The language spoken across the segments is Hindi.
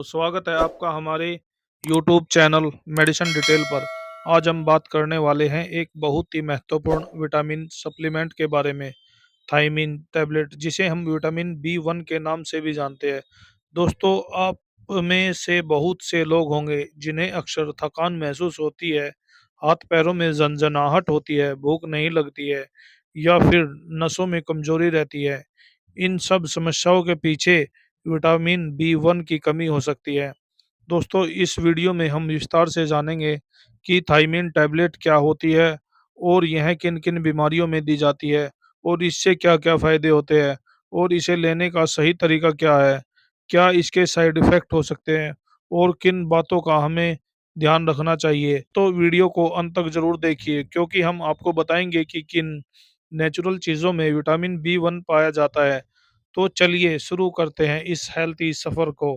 स्वागत है आपका हमारे YouTube चैनल मेडिसिन डिटेल पर। आज हम बात करने वाले हैं एक बहुत ही महत्वपूर्ण विटामिन सप्लीमेंट के बारे में, थायमीन टैबलेट, जिसे हम विटामिन B1 के नाम से भी जानते हैं। दोस्तों, आप में से बहुत से लोग होंगे जिन्हें अक्सर थकान महसूस होती है, हाथ पैरों में झंझनाहट होती है, भूख नहीं लगती है या फिर नसों में कमजोरी रहती है। इन सब समस्याओं के पीछे विटामिन B1 की कमी हो सकती है। दोस्तों, इस वीडियो में हम विस्तार से जानेंगे कि थायमीन टैबलेट क्या होती है और यह किन किन बीमारियों में दी जाती है और इससे क्या क्या फायदे होते हैं और इसे लेने का सही तरीका क्या है, क्या इसके साइड इफेक्ट हो सकते हैं और किन बातों का हमें ध्यान रखना चाहिए। तो वीडियो को अंत तक जरूर देखिए, क्योंकि हम आपको बताएंगे कि किन नेचुरल चीज़ों में विटामिन B1 पाया जाता है। तो चलिए शुरू करते हैं इस हेल्थी सफ़र को।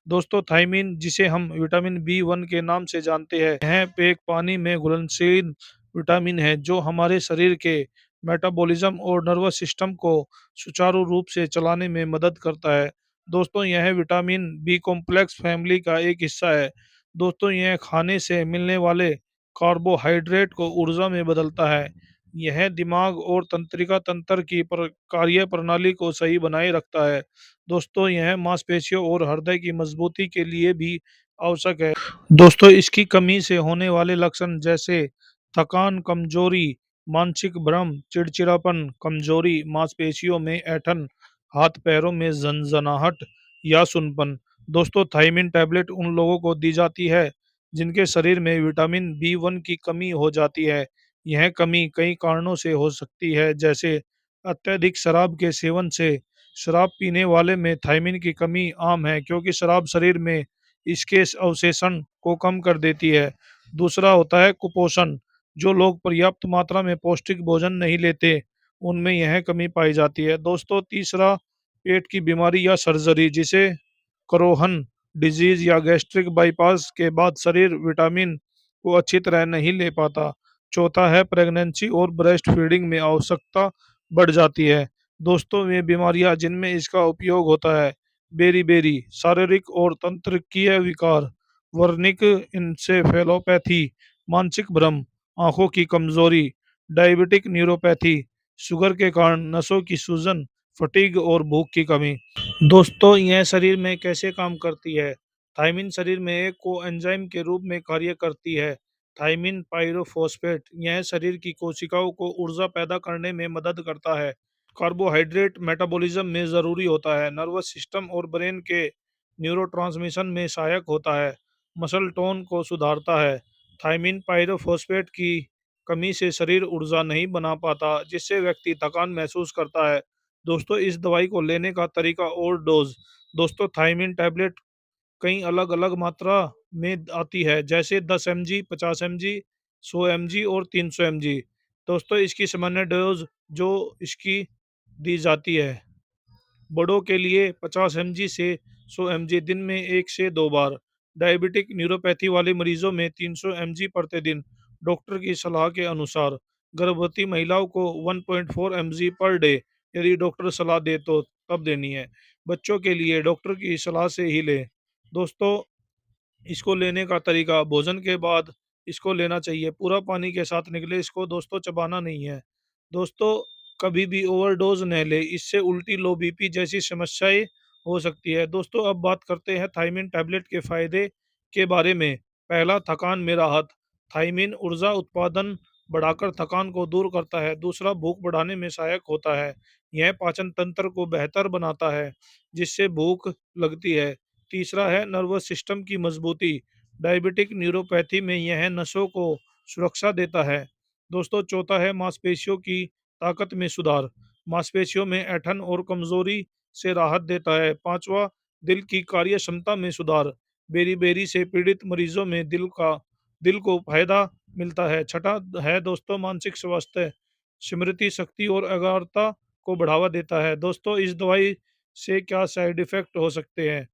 दोस्तों, थायमीन, जिसे हम विटामिन B1 के नाम से जानते हैं, यह एक पानी में घुलनशील विटामिन है जो हमारे शरीर के मेटाबॉलिज्म और नर्वस सिस्टम को सुचारू रूप से चलाने में मदद करता है। दोस्तों, यह विटामिन बी कॉम्प्लेक्स फैमिली का एक हिस्सा है। दोस्तों, यह खाने से मिलने वाले कार्बोहाइड्रेट को ऊर्जा में बदलता है। यह दिमाग और तंत्रिका तंत्र की कार्य प्रणाली को सही बनाए रखता है। दोस्तों, यह मांसपेशियों और हृदय की मजबूती के लिए भी आवश्यक है। दोस्तों, इसकी कमी से होने वाले लक्षण जैसे थकान, कमजोरी, मानसिक भ्रम, चिड़चिड़ापन, कमजोरी, मांसपेशियों में ऐंठन, हाथ पैरों में झंझनाहट या सुनपन। दोस्तों, थायमीन टैबलेट उन लोगों को दी जाती है जिनके शरीर में विटामिन B1 की कमी हो जाती है। यह कमी कई कारणों से हो सकती है, जैसे अत्यधिक शराब के सेवन से। शराब पीने वाले में थायमीन की कमी आम है, क्योंकि शराब शरीर में इसके अवशोषण को कम कर देती है। दूसरा होता है कुपोषण। जो लोग पर्याप्त मात्रा में पौष्टिक भोजन नहीं लेते, उनमें यह कमी पाई जाती है। दोस्तों, तीसरा, पेट की बीमारी या सर्जरी, जिसे क्रोहन डिजीज या गैस्ट्रिक बाईपास के बाद शरीर विटामिन को अच्छी तरह नहीं ले पाता। चौथा है प्रेगनेंसी और ब्रेस्ट फीडिंग में आवश्यकता बढ़ जाती है। दोस्तों, ये बीमारियां जिनमें इसका उपयोग होता है: बेरी शारीरिक और तंत्रिकीय विकार, वर्निक इंसेफेलोपैथी, मानसिक भ्रम, आंखों की कमजोरी, डायबिटिक न्यूरोपैथी, शुगर के कारण नसों की सूजन, फटीग और भूख की कमी। दोस्तों, यह शरीर में कैसे काम करती है? थायमीन शरीर में एक कोएंजाइम के रूप में कार्य करती है। थायमीन पायरोफॉस्फेट, यह शरीर की कोशिकाओं को ऊर्जा पैदा करने में मदद करता है। कार्बोहाइड्रेट मेटाबॉलिज्म में जरूरी होता है। नर्वस सिस्टम और ब्रेन के न्यूरोट्रांसमिशन में सहायक होता है। मसल टोन को सुधारता है। थायमीन पायरोफॉस्फेट की कमी से शरीर ऊर्जा नहीं बना पाता, जिससे व्यक्ति थकान महसूस करता है। दोस्तों, इस दवाई को लेने का तरीका और डोज। दोस्तों, थायमीन टैबलेट कई अलग अलग मात्रा में आती है, जैसे 10 mg, 50 mg, 100 mg और 300 mg। दोस्तों, इसकी सामान्य डोज जो इसकी दी जाती है बड़ों के लिए 50 mg से 100 mg, दिन में 1 से 2 बार। डायबिटिक न्यूरोपैथी वाले मरीजों में 300 mg प्रतिदिन, डॉक्टर की सलाह के अनुसार। गर्भवती महिलाओं को 1.4 mg पर डे, यदि डॉक्टर सलाह दे तो तब देनी है। बच्चों के लिए डॉक्टर की सलाह से ही लें। दोस्तों, इसको लेने का तरीका: भोजन के बाद इसको लेना चाहिए, पूरा पानी के साथ निकले इसको। दोस्तों, चबाना नहीं है। दोस्तों, कभी भी ओवरडोज न ले, इससे उल्टी, लो बीपी जैसी समस्याएं हो सकती है। दोस्तों, अब बात करते हैं थायमीन टैबलेट के फायदे के बारे में। पहला, थकान में राहत। थायमीन ऊर्जा उत्पादन बढ़ाकर थकान को दूर करता है। दूसरा, भूख बढ़ाने में सहायक होता है। यह पाचन तंत्र को बेहतर बनाता है, जिससे भूख लगती है। तीसरा है नर्वस सिस्टम की मजबूती। डायबिटिक न्यूरोपैथी में यह नसों को सुरक्षा देता है। दोस्तों, चौथा है मांसपेशियों की ताकत में सुधार। मांसपेशियों में ऐंठन और कमजोरी से राहत देता है। पांचवा, दिल की कार्य क्षमता में सुधार। बेरी से पीड़ित मरीजों में दिल को फायदा मिलता है। छठा है दोस्तों मानसिक स्वास्थ्य, स्मृति शक्ति और एकाग्रता को बढ़ावा देता है। दोस्तों, इस दवाई से क्या साइड इफेक्ट हो सकते हैं?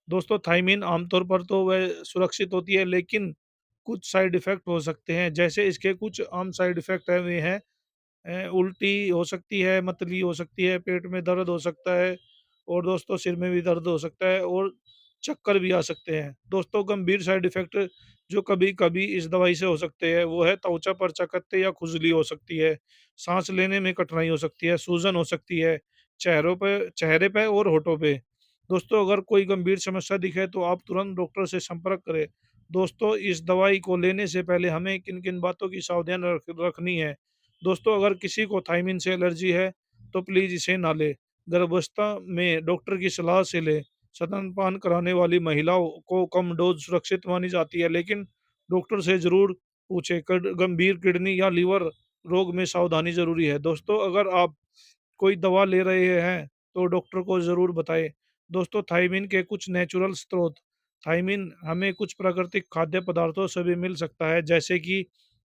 दोस्तों, थायमीन आमतौर पर तो वह सुरक्षित होती है, लेकिन कुछ साइड इफेक्ट हो सकते हैं। जैसे इसके कुछ आम साइड इफेक्ट है, वे हैं उल्टी हो सकती है, मतली हो सकती है, पेट में दर्द हो सकता है और दोस्तों सिर में भी दर्द हो सकता है और चक्कर भी आ सकते हैं। दोस्तों, गंभीर साइड इफ़ेक्ट जो कभी-कभी इस दवाई से हो सकते हैं, वो है त्वचा पर चकत्ते या खुजली हो सकती है, साँस लेने में कठिनाई हो सकती है, सूजन हो सकती है, चेहरे पे और होठों पे। दोस्तों, अगर कोई गंभीर समस्या दिखे तो आप तुरंत डॉक्टर से संपर्क करें। दोस्तों, इस दवाई को लेने से पहले हमें किन-किन बातों की सावधान रखनी है। दोस्तों, अगर किसी को थायमिन से एलर्जी है, तो प्लीज़ इसे ना लें। गर्भावस्था में डॉक्टर की सलाह से लें। स्तनपान कराने वाली महिलाओं को कम डोज सुरक्षित मानी जाती है, लेकिन डॉक्टर से ज़रूर पूछें। गंभीर किडनी या लीवर रोग में सावधानी ज़रूरी है। दोस्तों, अगर आप कोई दवा ले रहे हैं, तो डॉक्टर को ज़रूर बताएँ। दोस्तों, थायमिन के कुछ नेचुरल स्रोत। थायमिन हमें कुछ प्राकृतिक खाद्य पदार्थों से भी मिल सकता है, जैसे कि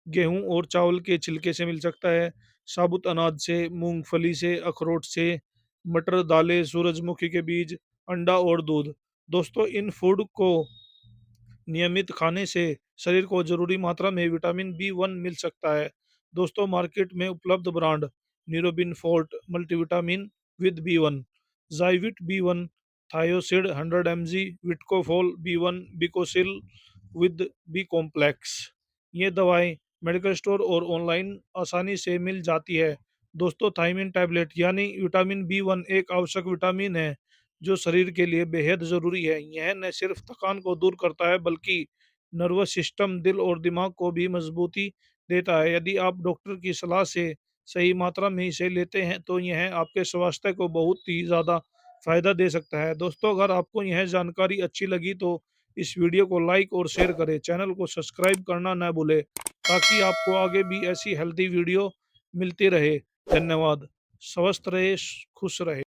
गेहूँ और चावल के छिलके से मिल सकता है, साबुत अनाज से, मूँगफली से, अखरोट से, मटर, दालें, सूरजमुखी के बीज, अंडा और दूध। दोस्तों, इन फूड को नियमित खाने से शरीर को जरूरी मात्रा में विटामिन बी 1 मिल सकता है। दोस्तों, मार्केट में उपलब्ध brand Neurobion Forte multivitamin with B 1, Zyvit B 1, थायोसिड 100 mg, विटकोफोल बी 1, बिकोसिल विद बी कॉम्प्लेक्स। ये दवाएं मेडिकल स्टोर और ऑनलाइन आसानी से मिल जाती है। दोस्तों, थायमिन टैबलेट यानी विटामिन बी 1 एक आवश्यक विटामिन है जो शरीर के लिए बेहद ज़रूरी है। यह न सिर्फ थकान को दूर करता है, बल्कि नर्वस सिस्टम, दिल और दिमाग को भी मजबूती देता है। यदि आप डॉक्टर की सलाह से सही मात्रा में इसे लेते हैं, तो यह आपके स्वास्थ्य को बहुत ही ज़्यादा फ़ायदा दे सकता है। दोस्तों, अगर आपको यह जानकारी अच्छी लगी तो इस वीडियो को लाइक और शेयर करें। चैनल को सब्सक्राइब करना न भूलें, ताकि आपको आगे भी ऐसी हेल्दी वीडियो मिलती रहे। धन्यवाद। स्वस्थ रहे, खुश रहे।